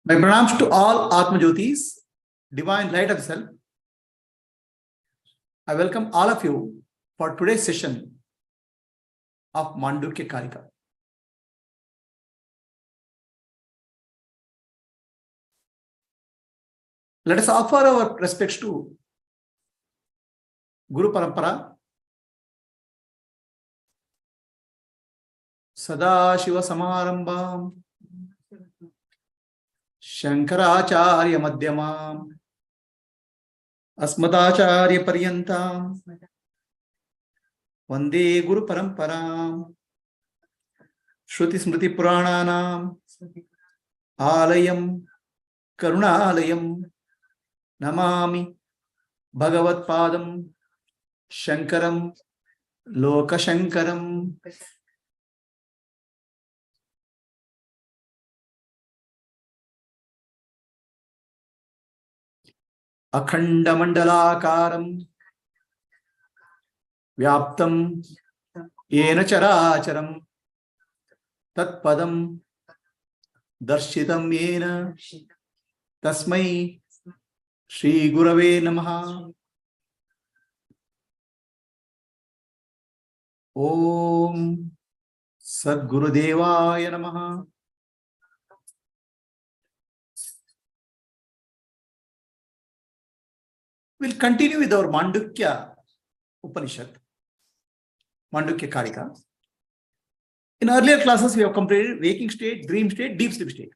My pranams to all Atma Jyotis, divine light of self. I welcome all of you for today's session of Mandukya Karika. Let us offer our respects to Guru Parampara, Sadashiva Samarambam, Shankaracharya Madhyamam, Asmadacharya Paryantam, Vande Guru Paramparam, Shruti Smriti Purananam, Alayam Karunalayam, Namami Bhagavat Padam, Shankaram Lokashankaram. Akhanda Mandalakaram Vyaptam Yena Characharam Tatpadam Darshitam Yena Tasmai Shri Gurave Namaha. Om Sadgurudevaya Namaha. We'll continue with our Mandukya Upanishad, Mandukya Karika. In earlier classes, we have completed waking state, dream state, deep sleep state.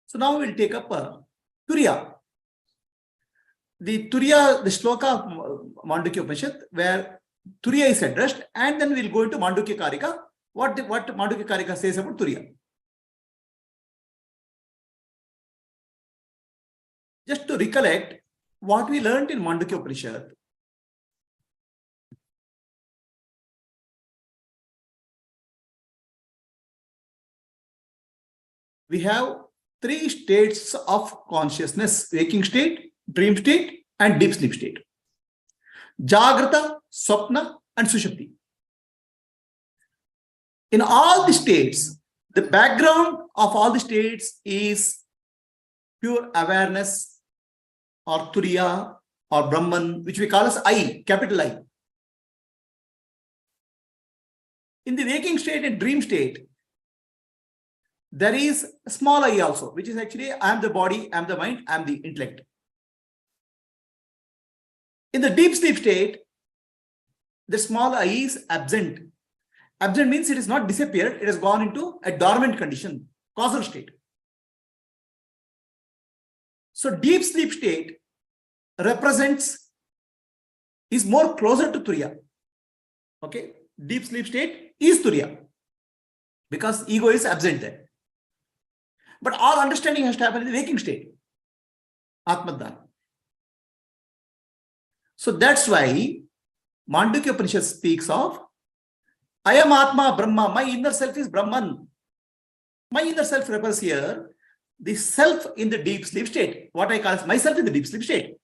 So now we'll take up Turiya. The Turiya, the Shloka of Mandukya Upanishad, where Turiya is addressed, and then we'll go into Mandukya Karika, what Mandukya Karika says about Turiya. Just to recollect what we learned in Mandukya Upanishad. We have three states of consciousness: waking state, dream state, and deep sleep state. Jagrata, Swapna, and Sushupti. In all the states, the background of all the states is pure awareness, or Turiya, or Brahman, which we call as I, capital I. In the waking state and dream state, there is a small I also, which is actually I am the body, I am the mind, I am the intellect. In the deep sleep state, the small I is absent. Absent means it is not disappeared, it has gone into a dormant condition, causal state. So deep sleep state is more closer to Turiya. Okay, deep sleep state is Turiya because ego is absent there. But all understanding has to happen in the waking state, Atmadana. So that's why Mandukya Upanishad speaks of I am Atma, Brahma, my inner self is Brahman. My inner self refers here the self in the deep sleep state, what I call as myself in the deep sleep state.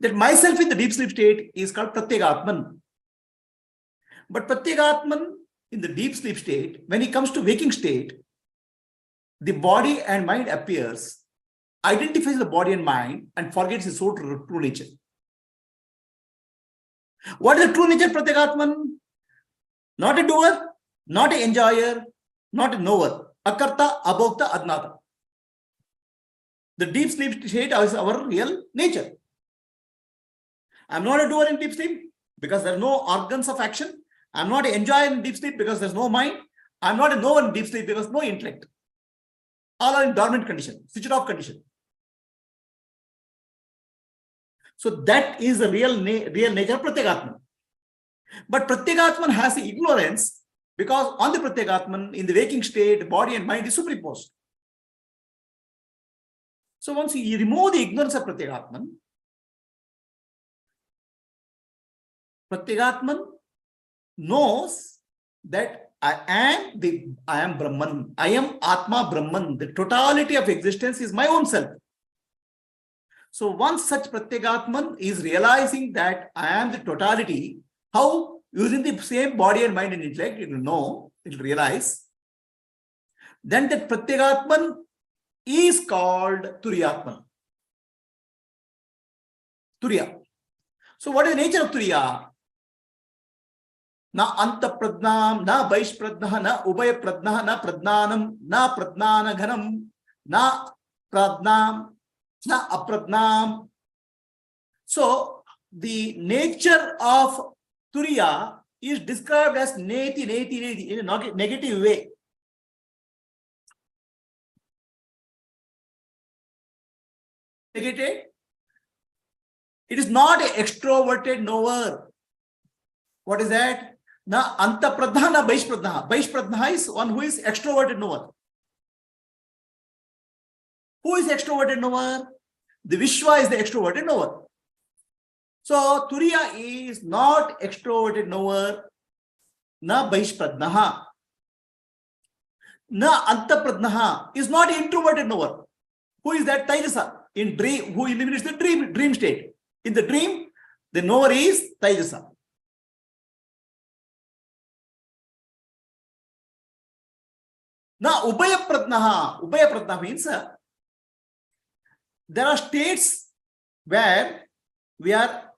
That myself in the deep sleep state is called Pratyegatman. But Pratyegatman in the deep sleep state, when he comes to waking state, the body and mind appears, identifies the body and mind, and forgets his own true nature. What is the true nature of Pratyegatman? Not a doer, not an enjoyer, not a knower. Akarta, abhokta, adnata. The deep sleep state is our real nature. I am not a doer in deep sleep because there are no organs of action. I am not an enjoyer in deep sleep because there is no mind. I am not a knower in deep sleep because no intellect. All are in dormant condition, switched off condition. So that is the real nature of Pratyegatman. But Pratyegatman has the ignorance because on the Pratyegatman, in the waking state, body and mind is superimposed. So once you remove the ignorance of Pratyegatman, Pratyegatman knows that I am Brahman. I am Atma Brahman. The totality of existence is my own self. So once such Pratyegatman is realizing that I am the totality, how? Using the same body and mind and intellect, it will know, it will realize. Then that Pratyegatman is called Turiyatman. Turiya. So what is the nature of Turiya? Na anta pradnam, na baish pradnah, na ubaya pradnah, na pradnanam, na pradnanaghanam, na pradnam, na apradnam. So the nature of Turiya is described as neti, neti, neti in a negative way. Negative. It is not an extroverted knower. What is that? Na anta pradha, na baish pradha. Baish pradha is one who is extroverted knower. Who is extroverted knower? The Vishwa is the extroverted knower. So Turiya is not extroverted knower. Na baish pradha. Na anta pradha is not introverted knower. Who is that? Taijasa. In dream, who eliminates the dream state. In the dream, the knower is Taijasa. Now, Ubaya Pratnaha means there are states where we are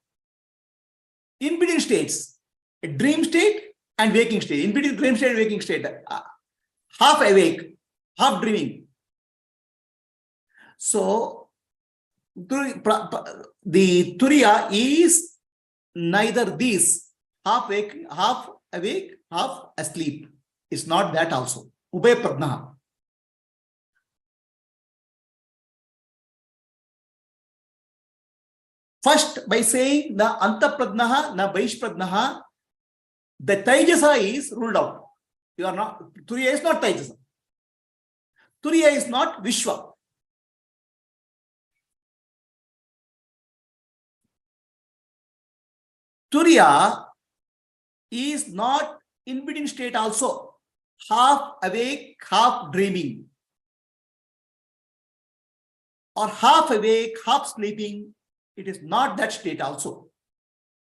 in between states, a dream state and waking state, in between dream state and waking state, half awake, half dreaming. So, the Turiya is neither these, half awake, half asleep. It's not that also. Ubaya Pradnaha. First, by saying the Anta Pradnaha, na Baish Pradnaha, the Taijasa is ruled out. You are not, Turiya is not Taijasa. Turiya is not Vishwa. Turiya is not in between state also. Half awake, half dreaming. Or half awake, half sleeping. It is not that state also.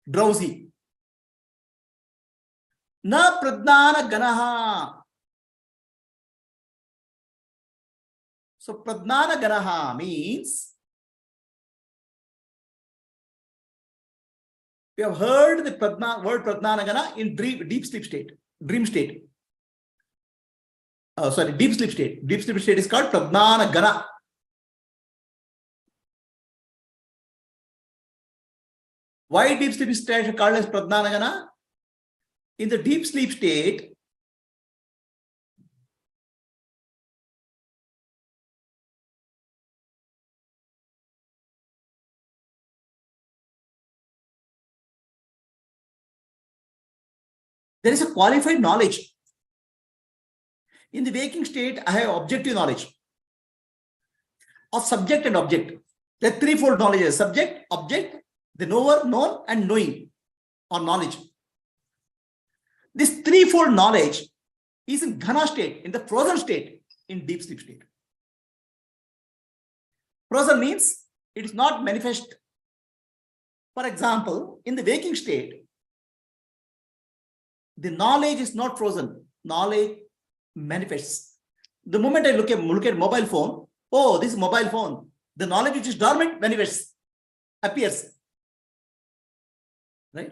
Drowsy. Na pradnana ganaha. So pradnana ganaha means we have heard the word pradnana gana in deep sleep state, dream state. Deep sleep state. Deep sleep state is called pradnana gana. Why deep sleep state is called as pradnana gana? In the deep sleep state, there is a qualified knowledge. In the waking state, I have objective knowledge of subject and object. There are threefold knowledges: subject, object, the knower, known, and knowing or knowledge. This threefold knowledge is in Ghana state, in the frozen state, in deep sleep state. Frozen means it is not manifest. For example, in the waking state, the knowledge is not frozen. Knowledge manifests. The moment I look at mobile phone, oh, this is mobile phone. The knowledge which is dormant manifests, appears. Right?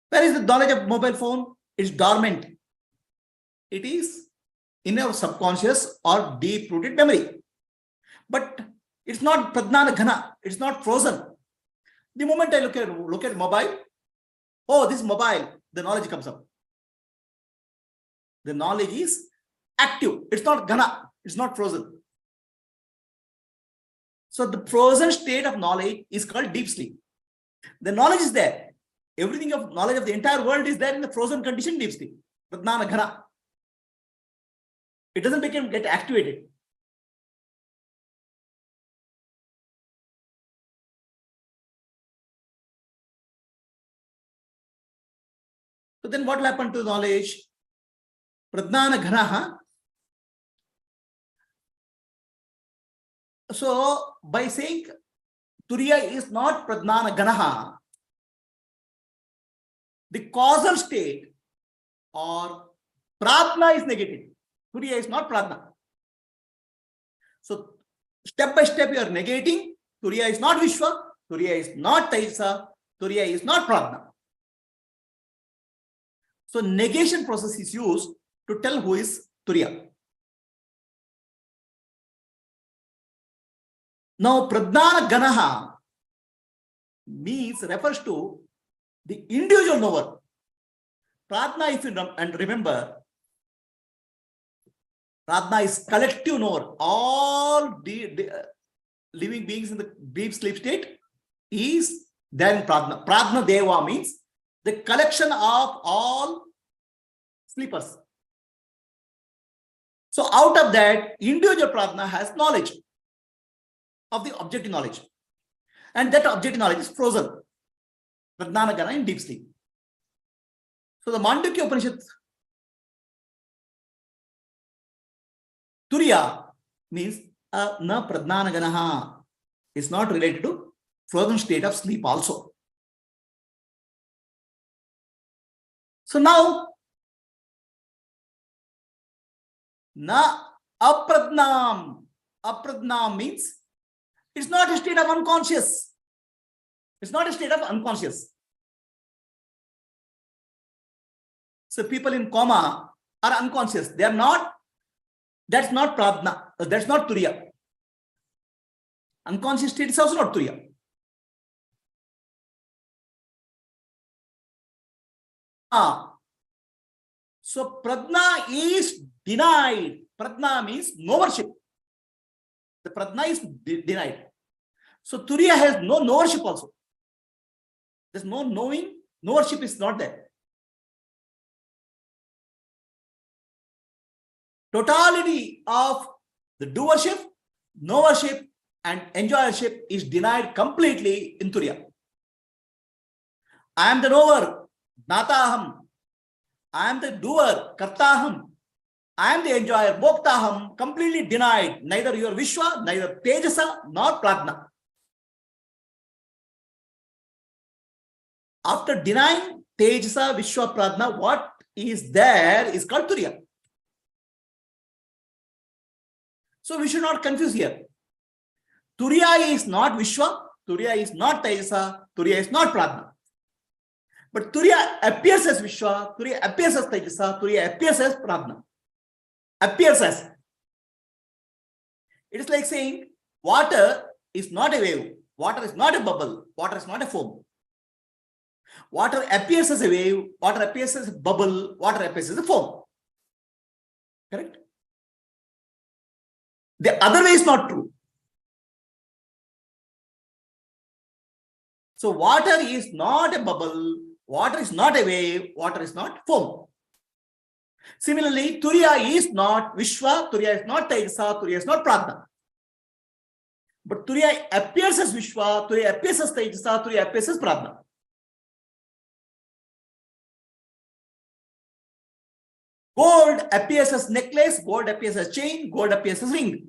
Where is the knowledge of mobile phone? It's dormant. It is in our subconscious or deep-rooted memory. But it's not pradnana ghana. It's not frozen. The moment I look at mobile, oh, this is mobile, the knowledge comes up. The knowledge is active. It's not ghana. It's not frozen. So the frozen state of knowledge is called deep sleep. The knowledge is there. Everything of knowledge of the entire world is there in the frozen condition, deep sleep. Pradnana ghana. It doesn't get activated. So then what will happen to knowledge? Pradnana ghana. So by saying Turiya is not pradnana ganaha, the causal state or pratna is negative. Turiya is not pratna. So step by step you are negating. Turiya is not Vishwa, Turiya is not Taisa, Turiya is not Prajna. So negation process is used to tell who is Turiya. Now Pradnana Ganaha refers to the individual knower. Prajna, if you remember, Prajna is collective knower. All the living beings in the deep sleep state is there in Prajna. Prajna Deva means the collection of all sleepers. So out of that, individual Prajna has knowledge of the objective knowledge. And that objective knowledge is frozen. Pradnana Gana in deep sleep. So the Mandukya Upanishad, Turiya means na Pradnana Ganaha is not related to frozen state of sleep also. So now, na apradnam. Apradnam means it's not a state of unconscious. It's not a state of unconscious. So people in coma are unconscious. They are not. That's not Pradna. That's not Turiya. Unconscious state is also not Turiya. So Pradna is denied. Pradna means knowership. The Pradna is denied. So Turiya has no knowership also. There's no knowing. Knowership is not there. Totality of the doership, knowership, and enjoyership is denied completely in Turiya. I am the knower, Nataham. I am the doer, Kartaham. I am the enjoyer, Bhoktaham, completely denied. Neither your Vishwa, neither Tejasa, nor Pradna. After denying Tejasa, Vishwa, Pradna, what is there is called Turiya. So we should not confuse here. Turiya is not Vishwa, Turiya is not Tejasa, Turiya is not Pradna. But Turiya appears as Vishwa, Turiya appears as Tejasa, Turiya appears as Pradna. Appears as. It is like saying water is not a wave, water is not a bubble, water is not a foam. Water appears as a wave, water appears as a bubble, water appears as a foam. Correct? The other way is not true. So water is not a bubble, water is not a wave, water is not foam. Similarly, Turiya is not Vishwa, Turiya is not Tejasa, Turiya is not Pradna. But Turiya appears as Vishwa, Turiya appears as Tejasa, Turiya appears as Pradna. Gold appears as necklace, gold appears as chain, gold appears as ring.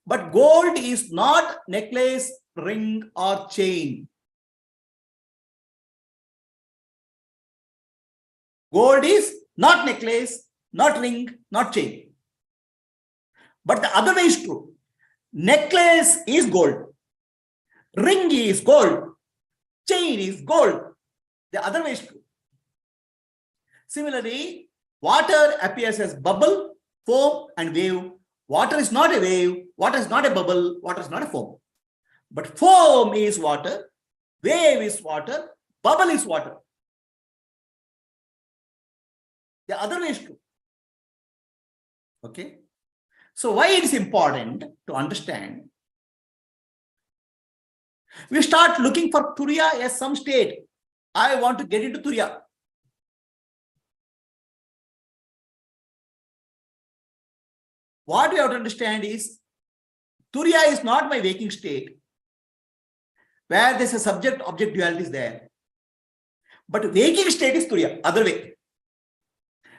But gold is not necklace, ring, or chain. Gold is not necklace, not ring, not chain. But the other way is true. Necklace is gold. Ring is gold. Chain is gold. The other way is true. Similarly, water appears as bubble, foam, and wave. Water is not a wave, water is not a bubble, water is not a foam. But foam is water, wave is water, bubble is water. The other way is true. Okay. So why it is important to understand? We start looking for Turiya as some state. I want to get into Turiya. What we have to understand is Turiya is not my waking state where there's a subject-object duality is there. But waking state is Turiya, other way.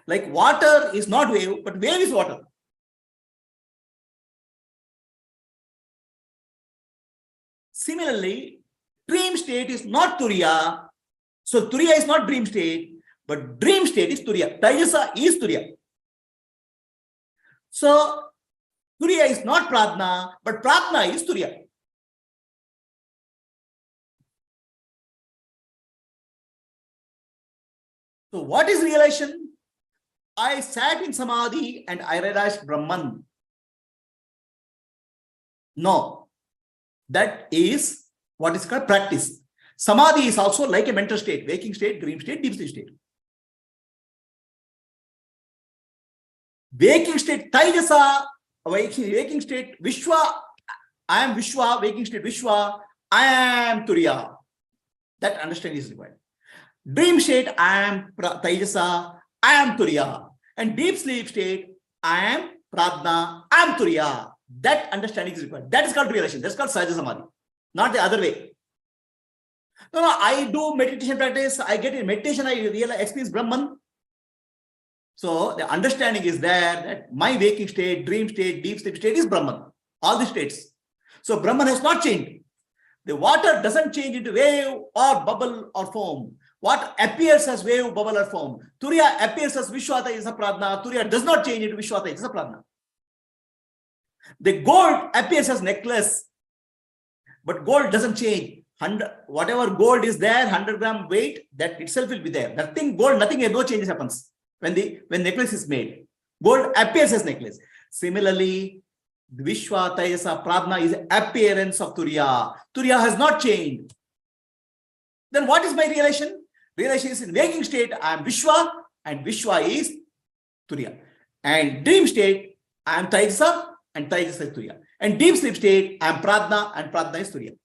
Like water is not wave, but wave is water. Similarly, dream state is not Turiya. So Turiya is not dream state, but dream state is Turiya. Tejasa is Turiya. So Turiya is not Pradna, but Pradna is Turiya. So what is realization? I sat in Samadhi and I realized Brahman. No, that is what is called practice. Samadhi is also like a mental state, waking state, dream state, deep sleep state. Waking state, Taijasa, waking state, Vishwa, I am Vishwa, waking state, Vishwa, I am Turiya. That understanding is required. Dream state, I am Taijasa, I am Turiya. And deep sleep state, I am Pradna, I am Turiya. That understanding is required. That is called realization. That's called Sahaja Samadhi. Not the other way. No, I do meditation practice. I get in meditation, I realize, experience Brahman. So the understanding is there that my waking state, dream state, deep sleep state is Brahman. All the states. So Brahman has not changed. The water doesn't change into wave or bubble or foam. What appears as wave, bubble or foam. Turiya appears as Vishwata is a Pradna. Turiya does not change into Vishwata is a Pradna. The gold appears as necklace, but gold doesn't change. Whatever gold is there, 100 gram weight, that itself will be there. Nothing gold, nothing, no changes happens when necklace is made. Gold appears as necklace. Similarly, Vishwa, Taijasa, Pradna is appearance of Turiya. Turiya has not changed. Then what is my realization? Realization is in waking state, I am Vishwa, and Vishwa is Turiya. And dream state, I am Taijasa, and Taijasa is Turiya. And deep sleep state, I am Pradna, and Pradna is Turiya.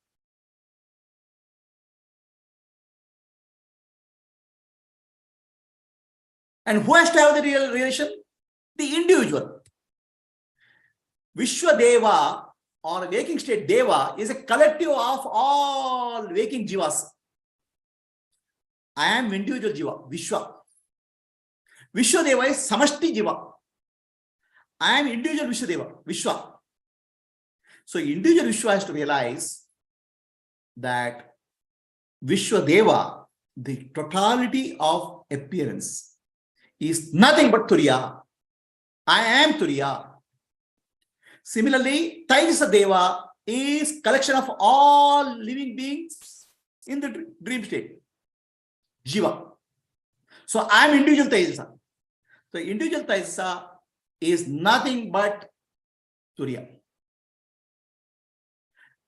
And who has to have the real relation? The individual. Vishwadeva or waking state Deva is a collective of all waking jivas. I am individual jiva, Vishwa. Vishwadeva is Samashti jiva. I am individual Vishwadeva, Vishwa. So individual Vishwa has to realize that Vishwadeva, the totality of appearance, is nothing but Turiya. I am Turiya. Similarly, Taijasa Deva is collection of all living beings in the dream state. Jiva. So I am individual Taijasa. So individual Taijasa is nothing but Turiya.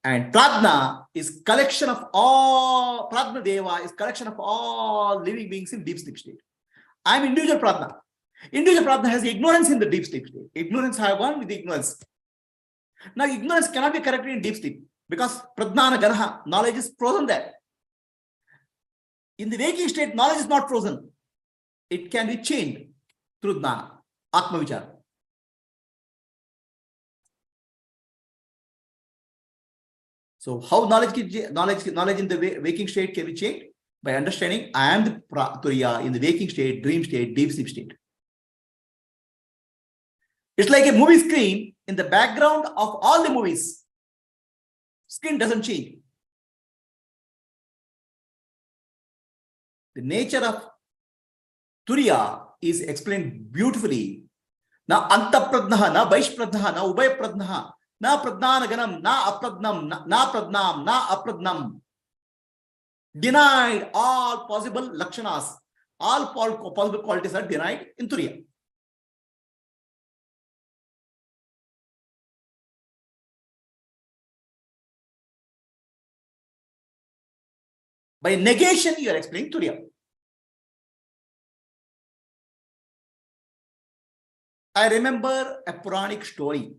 And Pradna is collection of all, Pradna Deva is collection of all living beings in deep sleep state. I am individual Pradna. Individual Pradna has ignorance in the deep sleep state. Ignorance, I have one with ignorance. Now, ignorance cannot be corrected in deep sleep because Pradnana Ganaha, knowledge is frozen there. In the waking state, knowledge is not frozen. It can be changed through Dnana, Atma Vichara. So, how knowledge in the waking state can be changed? By understanding I am the Turiya in the waking state, dream state, deep sleep state. It's like a movie screen in the background of all the movies. Screen doesn't change. The nature of Turiya is explained beautifully. Na antapradnaha, na vaishpradnaha, na ubhayapradnaha, na pradnanaganam, na apradnam, na pradnam, na apradnam. Denied all possible lakshanas, all possible qualities are denied in Turiya. By negation, you are explaining Turiya. I remember a Puranic story.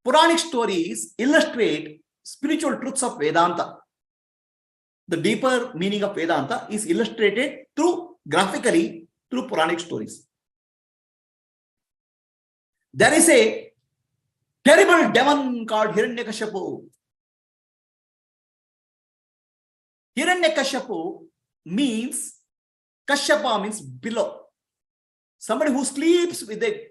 Puranic stories illustrate spiritual truths of Vedanta. The deeper meaning of Vedanta is illustrated graphically through Puranic stories. There is a terrible demon called Hiranyakashipu. Hiranyakashipu means, Kashyapa means below. Somebody who sleeps with the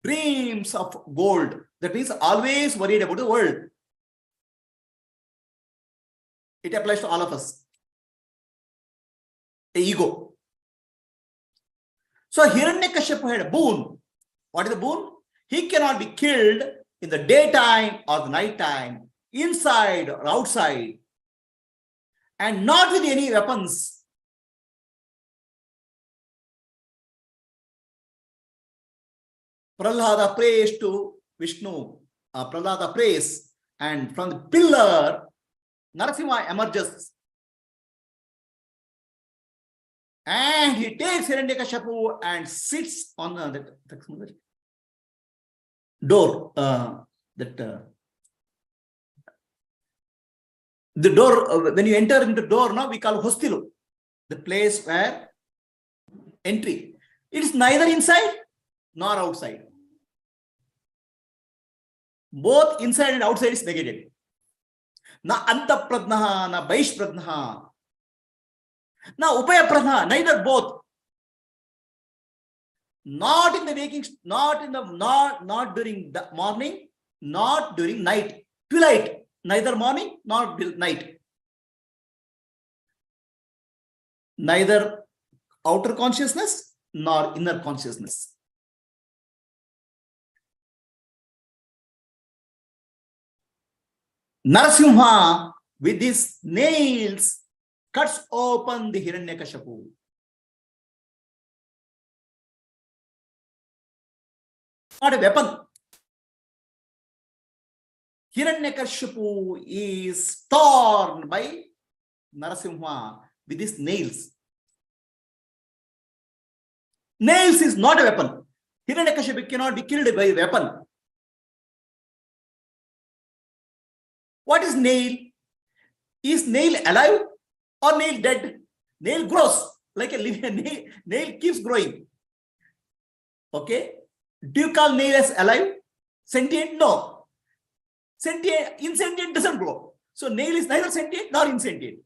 dreams of gold. That means always worried about the world. It applies to all of us. The ego. So Hiranyakashipu had a boon. What is the boon? He cannot be killed in the daytime or the nighttime, inside or outside, and not with any weapons. Prahlada prays to Vishnu. Prahlada prays, and from the pillar, Narasimha emerges. And he takes Hiranyakashipu and sits on the door. The door, when you enter into the door, now we call hostilu, the place where entry. It is neither inside nor outside. Both inside and outside is negated. Na anta pradnaha, na baish pradnaha. Now, upaya pradna, neither both. Not in the waking, not during the morning, not during night, twilight, neither morning nor night. Neither outer consciousness nor inner consciousness. Narasimha with his nails cuts open the Hiranyakashipu. Not a weapon. Hiranyakashipu is torn by Narasimha with his nails. Nails is not a weapon. Hiranyakashipu cannot be killed by a weapon. What is nail? Is nail alive or nail dead? Nail grows like a living nail keeps growing. Okay? Do you call nail as alive? Sentient? No. Insentient doesn't grow. So nail is neither sentient nor insentient.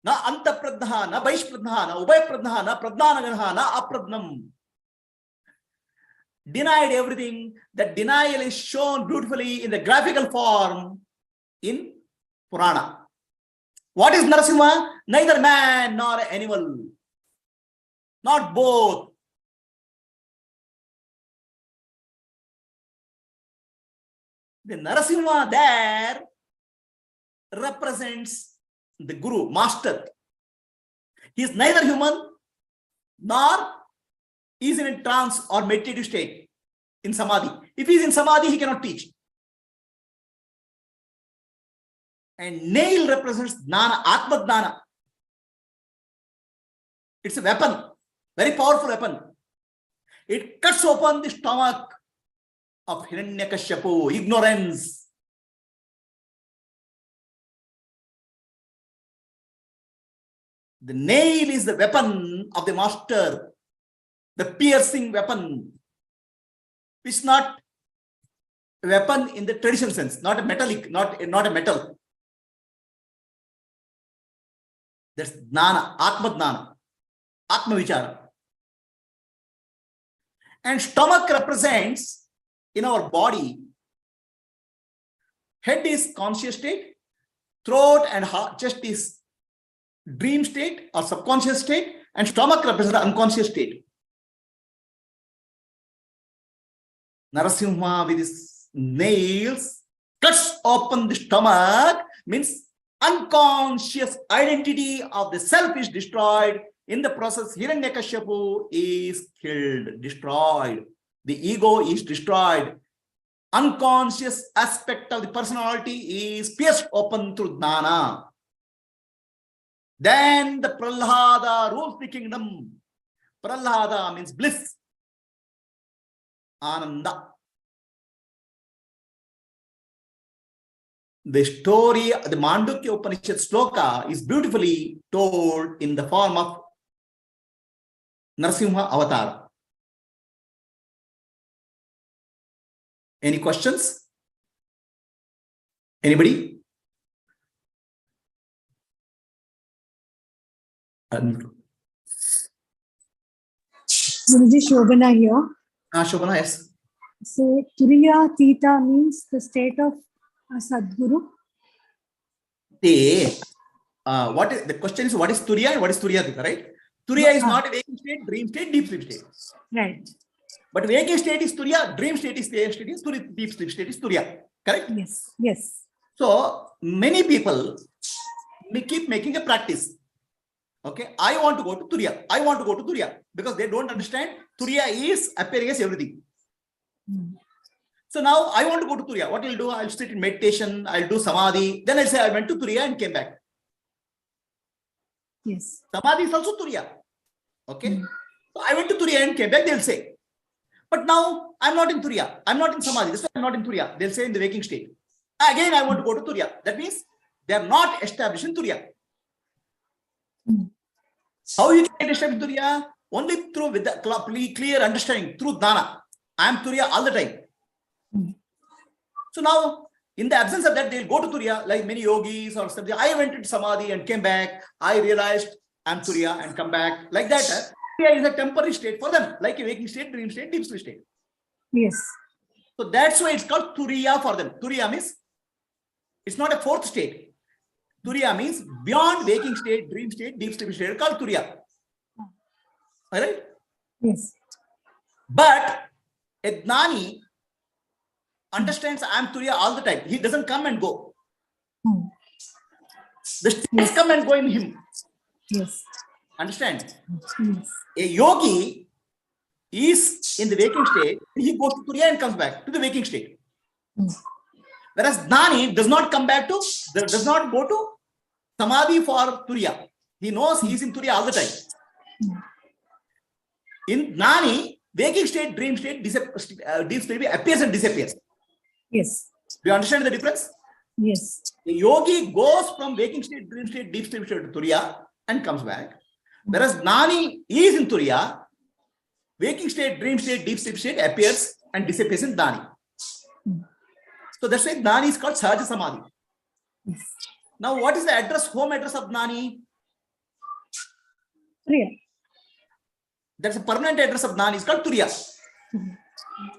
Na anta pradnaha, na baish pradnaha, na ubay pradnaha, na pradnanaganaha, na apradnam. Denied everything. That denial is shown beautifully in the graphical form in Purana. What is Narasimha? Neither man nor animal. Not both. The Narasimha there represents the Guru, Master. He is neither human nor is in a trance or meditative state in Samadhi. If he is in Samadhi, he cannot teach. And nail represents Jnana, Atma Jnana. It's a weapon, very powerful weapon. It cuts open the stomach of Hiranyakashipu, ignorance. The nail is the weapon of the master, the piercing weapon, which is not a weapon in the traditional sense, not a metallic, not a metal. That's Jnana, Atma Jnana, Atma Vichara. And stomach represents in our body, head is conscious state, throat and heart, chest is dream state or subconscious state, and stomach represents the unconscious state. Narasimha with his nails cuts open the stomach, means unconscious identity of the self is destroyed. In the process, Hiranyakashipu is killed, destroyed. The ego is destroyed. Unconscious aspect of the personality is pierced open through Jnana. Then the Prahlada rules the kingdom. Prahlada means bliss. Ananda. The story, the Mandukya Upanishad sloka is beautifully told in the form of Narasimha Avatar. Any questions? Anybody? Guruji, Shobana here. Shobana, yes. So, Turiya Tita means the state of a Sadguru. What is the question is what is Turiya and what is Turiya Tita, right? Turiya is not a waking state, dream state, deep sleep state. Right. But waking state is Turiya, dream state is Turiya, deep sleep state is Turiya. Correct? Yes. Yes. So many people may keep making a practice. Okay, I want to go to Turiya. I want to go to Turiya because they don't understand Turiya is appearing as everything. So now I want to go to Turiya. What I'll do? I'll sit in meditation. I'll do samadhi. Then I'll say I went to Turiya and came back. Yes. Samadhi is also Turiya. Okay. So I went to Turiya and came back. They'll say, but now I'm not in Turiya. I'm not in samadhi. This is I'm not in Turiya. They'll say in the waking state. Again, I want to go to Turiya. That means they are not established in Turiya. How you can establish Turiya? Only through with the clear understanding, through Dana. I am Turiya all the time. So now, in the absence of that, they'll go to Turiya, like many yogis or something. I went to Samadhi and came back. I realized I'm Turiya and come back. Like that. Turiya is a temporary state for them, like a waking state, dream state, deep sleep state. Yes. So that's why it's called Turiya for them. Turiya means it's not a fourth state. Turiya means beyond waking state, dream state, deep sleep state, called Turiya. All right? Yes. But a Gnani understands I am Turiya all the time. He doesn't come and go. The states come and go in him. Yes. Understand? Yes. A yogi is in the waking state. He goes to Turiya and comes back to the waking state. Whereas Gnani does not come back to, does not go to Samadhi for Turiya. He knows he is in Turiya all the time. In Gnani, waking state, dream state, deep sleep appears and disappears. Yes. Do you understand the difference? Yes. The yogi goes from waking state, dream state, deep sleep state to Turiya and comes back. Whereas Gnani is in Turiya, waking state, dream state, deep sleep state appears and disappears in Gnani. So that's why Gnani is called Sahaja Samadhi. Yes. Now, what is the address, home address of Gnani? Turiya. That's a permanent address of Gnani is called Turiya.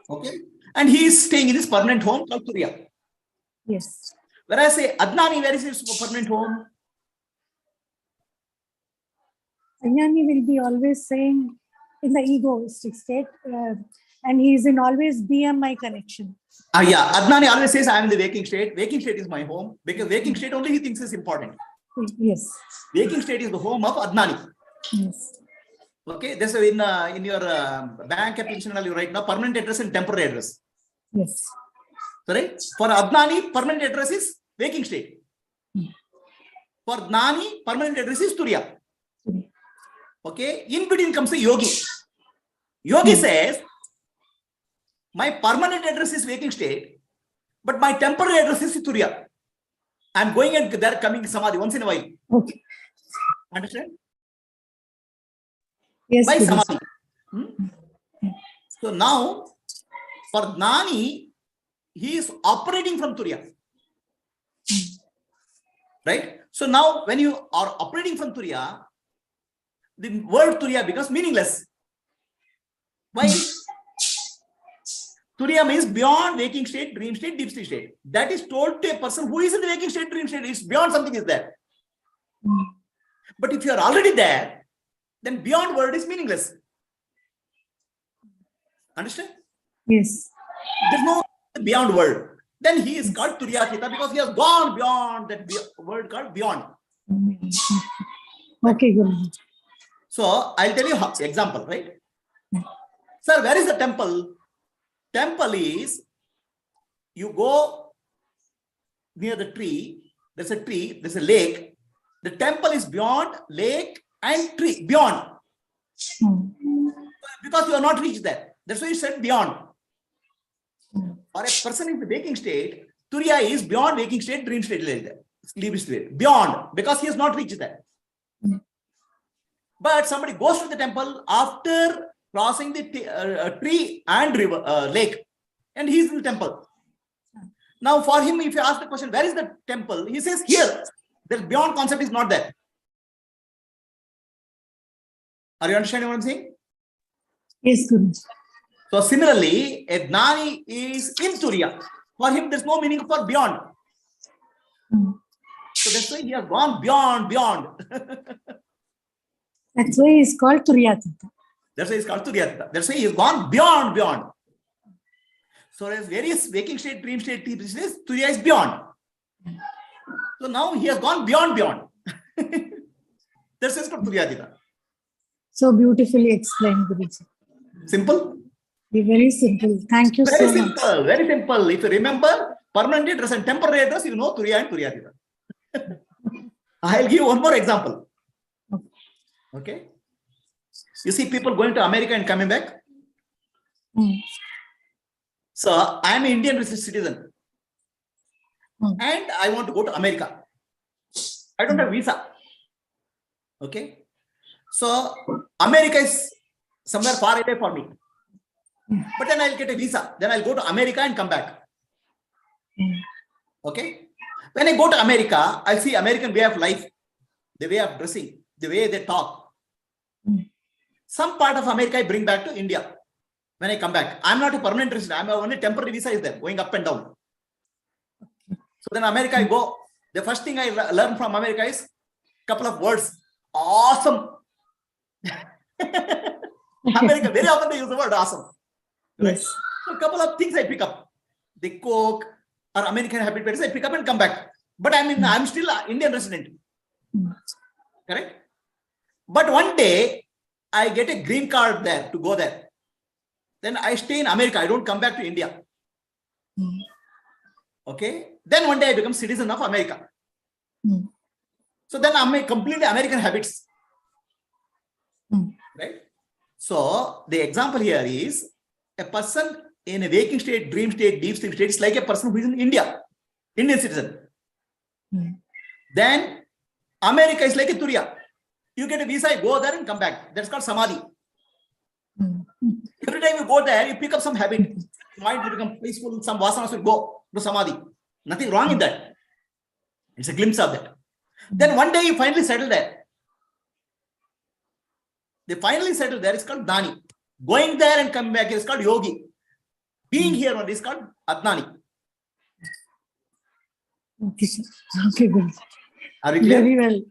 Okay. And he is staying in his permanent home called Turiya. Yes. Whereas say Adnani, where is his permanent home? Ajnani will be always saying in the egoistic state, and he is in always BMI connection. Yeah, Adnani always says I am in the waking state. Waking state is my home because waking state only he thinks is important. Yes. Waking state is the home of Adnani. Yes. Okay, that's in your bank application you write now permanent address and temporary address. Yes. Sorry, for Adnani permanent address is waking state. For Gnani permanent address is Turiya. Okay, in between comes the yogi. Yogi says, my permanent address is waking state, but my temporary address is Turiya. I'm going and they're coming Samadhi once in a while. Okay. Understand? Yes. By Samadhi. So now, for Gnani, he is operating from Turiya. Right? So now, when you are operating from Turiya, the word Turiya becomes meaningless. Why? Turiya means beyond waking state, dream state, deep sleep state. That is told to a person who is in the waking state, dream state. It's beyond something is there. But if you are already there, then beyond word is meaningless. Understand? Yes. There's no beyond word. Then he is called Turiyakita because he has gone beyond that word called beyond. Okay, Guru. So I'll tell you how, example, right? Sir, where is the temple? Temple is, you go near the tree, there's a lake. The temple is beyond lake and tree, beyond. Because you are not reached there. That's why you said beyond. Or a person in the waking state, Turiya is beyond waking state, dream state, sleep state, beyond, because he has not reached there. But somebody goes to the temple after crossing the tree and river, lake, and he is in the temple. Now, for him, if you ask the question, where is the temple? He says, here. The beyond concept is not there. Are you understanding what I'm saying? Yes, Guru. So, similarly, a Gnani is in Turiya. For him, there's no meaning for beyond. So, that's why he has gone beyond. That's why he's called Turyatita. That's why he's called Turyatita. That's why he's gone beyond. So as various waking state, dream state, deep states, Turiya is beyond. So now he has gone beyond. That's why it's called Turyatita. So beautifully explained, Guruji. Simple? Very simple. Thank you Very so simple, much. very simple. If you remember permanent address and temporary address, you know Turiya and Turyatita. I'll give one more example. Okay. You see people going to America and coming back. So I am an Indian citizen and I want to go to America. I don't have visa. Okay. So America is somewhere far away for me. But then I'll get a visa. Then I'll go to America and come back. Okay. When I go to America, I'll see American way of life, the way of dressing, the way they talk. Some part of America I bring back to India when I come back. I'm not a permanent resident. I'm only temporary visa is there, going up and down. So then America I go. The first thing I learn from America is a couple of words. Awesome. America, very often they use the word awesome. Right? Yes. So a couple of things I pick up. The Coke or American habits I pick up and come back. But I'm still an Indian resident. Correct? But one day I get a green card there to go there. Then I stay in America. I don't come back to India. Okay. Then one day I become citizen of America. So then I'm a completely American habits. Right? So the example here is a person in a waking state, dream state, deep sleep state is like a person who is in India, Indian citizen. Then America is like a Turiya. You get a visa, you go there and come back. That's called Samadhi. Every time you go there, you pick up some habit. Mind will become peaceful, some vasanas will go to Samadhi. Nothing wrong in that. It's a glimpse of that. Then one day you finally settle there. They finally settle there. It's called Dani. Going there and coming back is called Yogi. Being here only is called Adnani. Okay, sir. Okay, good. Are we clear?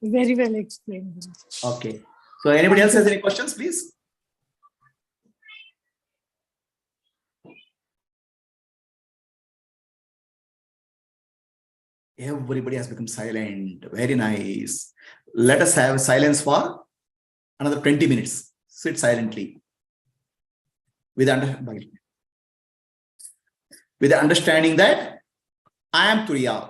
Very well explained. Okay. So anybody else has any questions, please? Everybody has become silent. Very nice. Let us have silence for another 20 minutes. Sit silently. With the understanding that I am Turiya.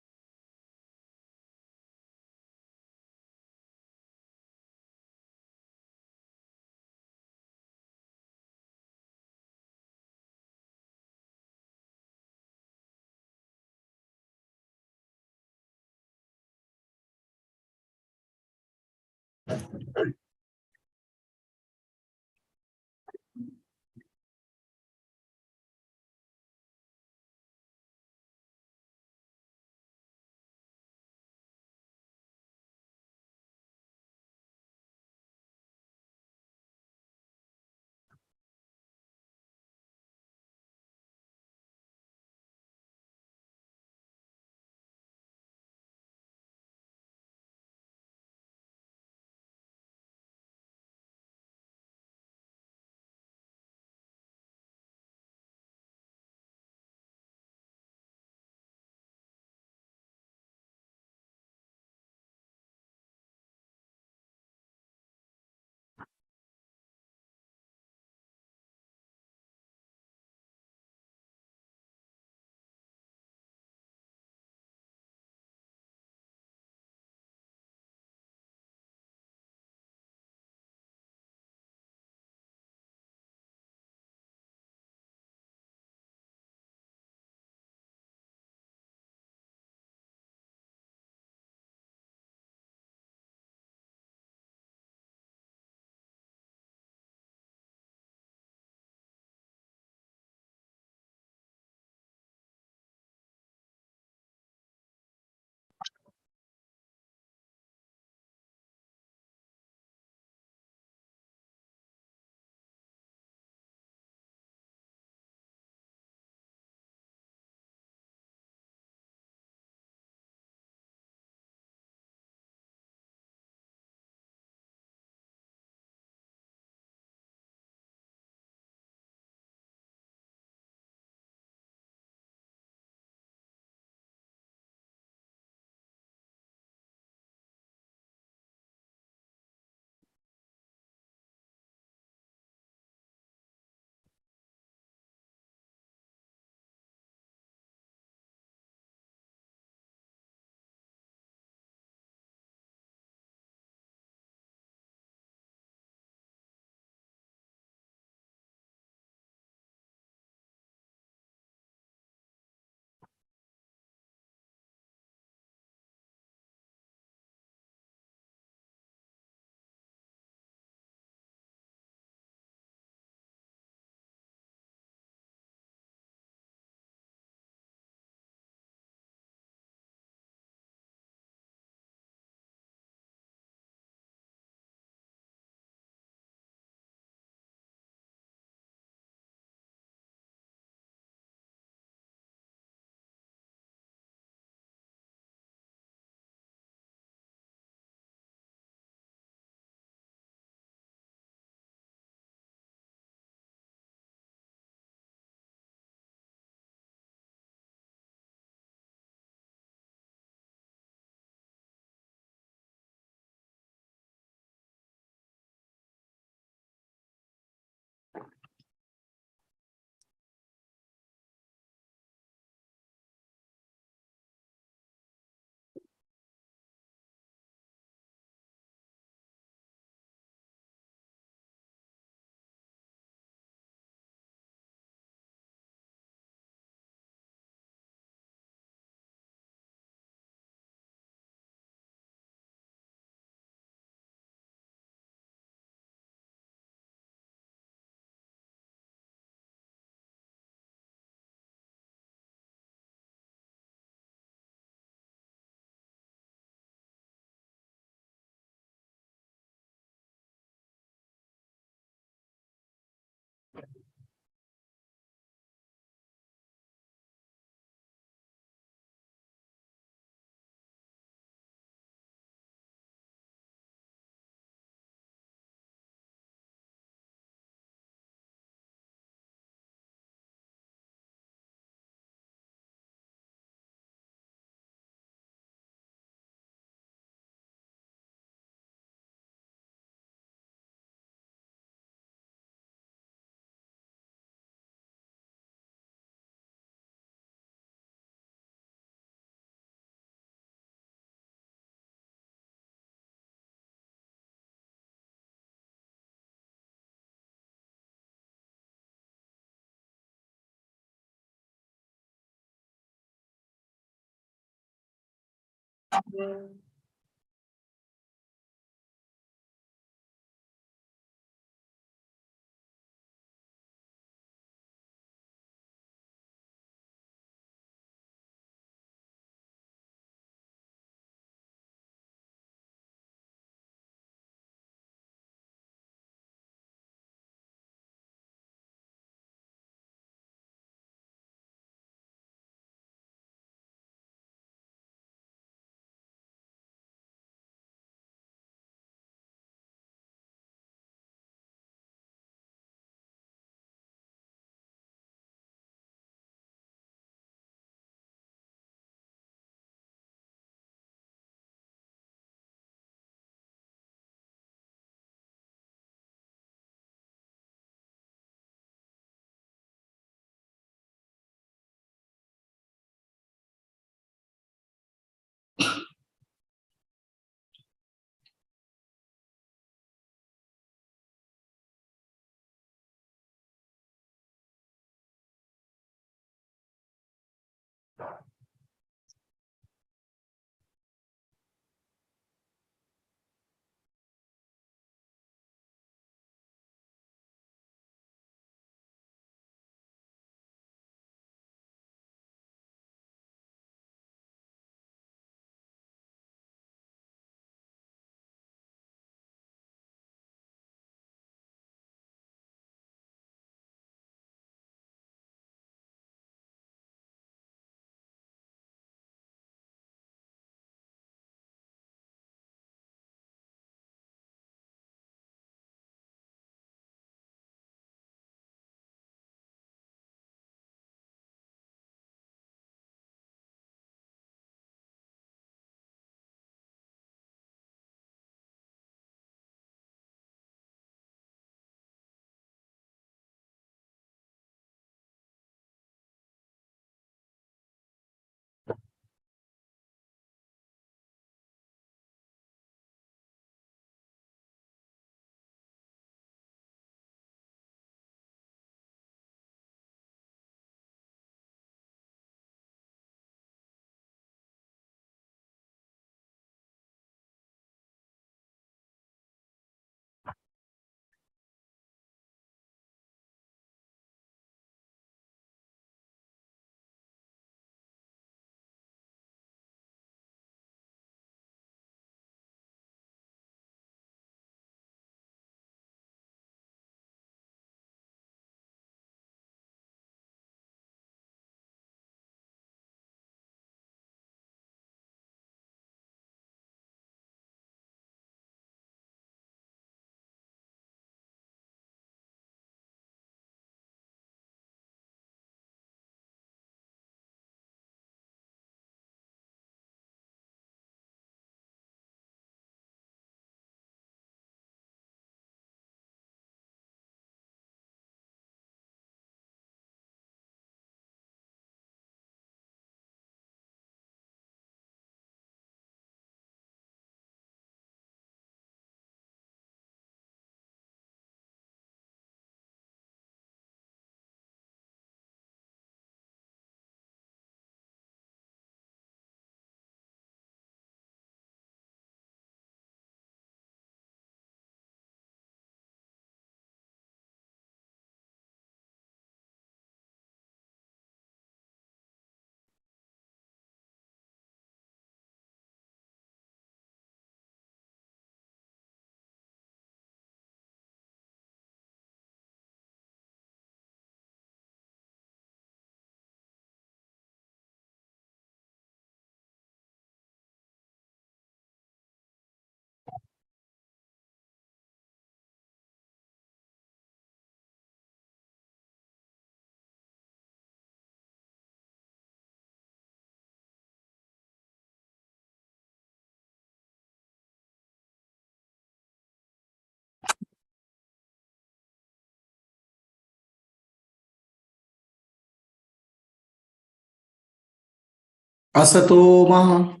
Asatoma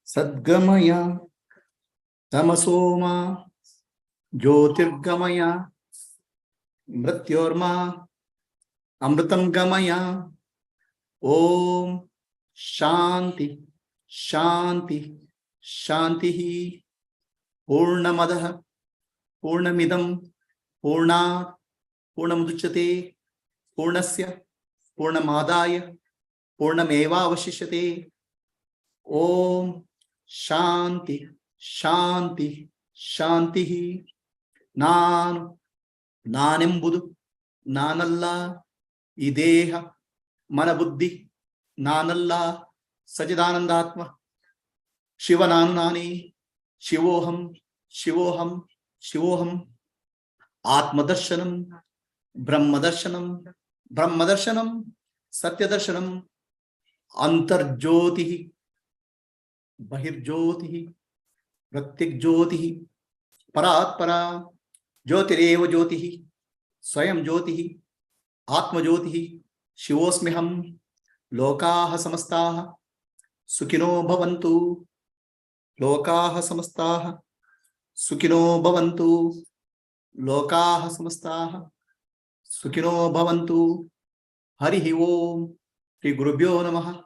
Sadgamaya Tamasoma Jyotirgamaya Mrityorma Amritam Gamaya Om Shanti Shanti. Shantihi. Purnamadaha. Purnamidam. Purnat. Purnamudachyate. Purnasya. Purnamadaya. Purnameva avashishyate. Om Shanti. Shanti. Shantihi. Nanembudu. Nanalla. Ideha. Manabuddhi. Nanalla. Sachidanandatma. Shivananani. Shivoham. Shivoham. Shivoham. Atmadarshanam. Brahmadarshanam. Brahmadarshanam. Satyadarshanam. Antarjyotihi. Bahirjyotihi. Pratyakjyotihi. Paratpara. Jyotireva jyotihi. Swayam jyotihi. Atma jyotihi. Shivosmiham. Lokaha samastaha. Sukhino bhavantu. Lokaha samastaha. Sukhino bhavantu. Lokaha samastaha. Sukhino bhavantu. Harihi Om. Shri Gurubhyo Namaha.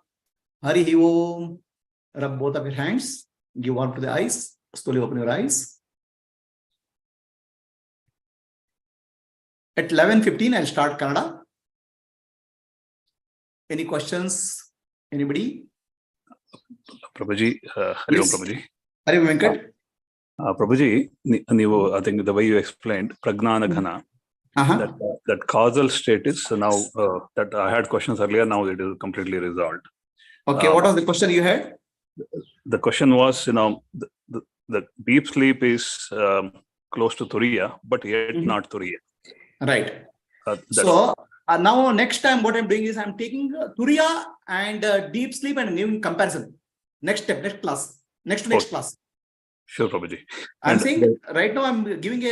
Harihi Om. Rub both of your hands. Give one to the eyes. Slowly open your eyes. At 11:15, I'll start Kannada. Any questions? Anybody? Prabhuji, Hari Om Prabhuji. Hari Om Venkat. Prabhuji, I think the way you explained, Pragnana Ghana, that causal state is now, that I had questions earlier, now it is completely resolved. Okay, what was the question you had? The question was, the deep sleep is close to Turiya, but yet not Turiya. Right. So now next time what I'm doing is I'm taking Turiya and deep sleep and giving comparison. Next step, next class, next class. Sure, Prabhuji. I'm saying right now I'm giving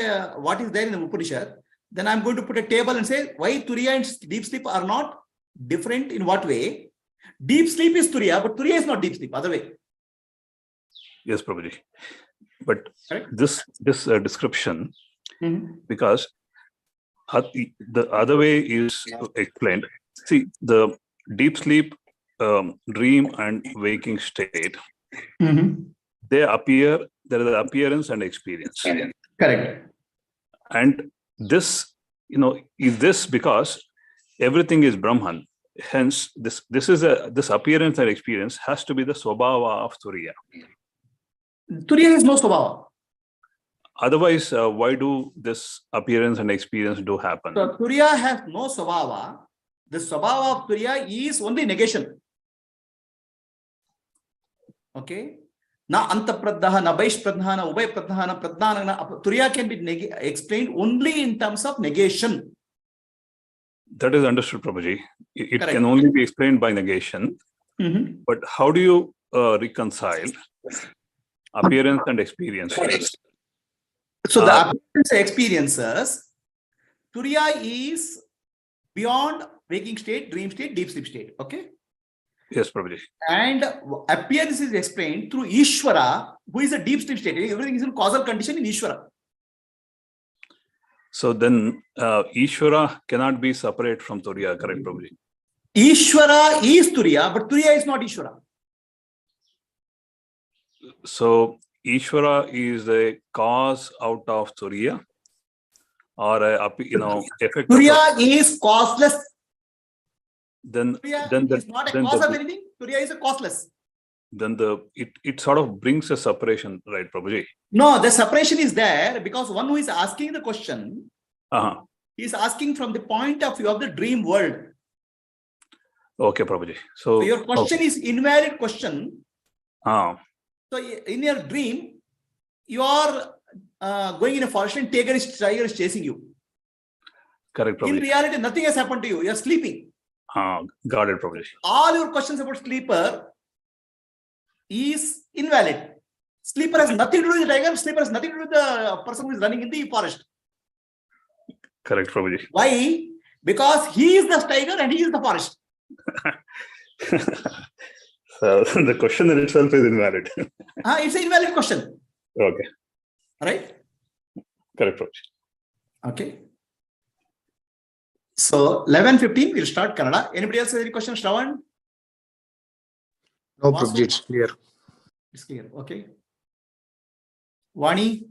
what is there in the Upanishad. Then I'm going to put a table and say why Turiya and deep sleep are not different in what way. Deep sleep is Turiya, but Turiya is not deep sleep, other way. Yes, Prabhuji. But this description, because the other way is explained. See, the deep sleep, dream and waking state, they appear, there is the appearance and experience. Correct. And this, is this because everything is Brahman. Hence, this appearance and experience has to be the Swabhava of Turiya. Turiya has no Swabhava. Otherwise, why do this appearance and experience do happen? So Turiya has no Swabhava. The Swabhava of Turiya is only negation. Okay. Na antapradha, na vaishpradha, na ubhaypradha, na pradhana, na Turiya can be explained only in terms of negation. That is understood, Prabhuji. It can only be explained by negation. But how do you reconcile appearance and experience? So the appearance experiences, Turiya is beyond waking state, dream state, deep sleep state. Okay. Yes, Prabhuji. And appearance is explained through Ishvara, who is a deep sleep state. Everything is in causal condition in Ishvara. So then Ishvara cannot be separate from Turiya, correct, Prabhuji? Ishvara is Turiya, but Turiya is not Ishvara. So Ishvara is a cause out of Turiya, or effect. Turiya is causeless. Then is not a cause of anything. Turiya is a causeless. Then it sort of brings a separation, right, Prabhuji? No, the separation is there because one who is asking the question, he is asking from the point of view of the dream world. Okay, Prabhuji. So your question is invalid question. So in your dream, you are going in a forest and tiger is chasing you. Correct, Prabhuji. In reality, nothing has happened to you. You are sleeping. Got it, Prabhuji. All your questions about sleeper is invalid. Sleeper has nothing to do with the tiger. Sleeper has nothing to do with the person who is running in the forest. Correct, Prabhuji. Why? Because he is the tiger and he is the forest. So the question in itself is invalid. It's an invalid question. Okay. Right? Correct, Prabhuji. Okay. So 11:15, we'll start Kannada. Anybody else have any questions, Shravan? No, Vasu? Prabhuji, it's clear. It's clear. Okay. Vani?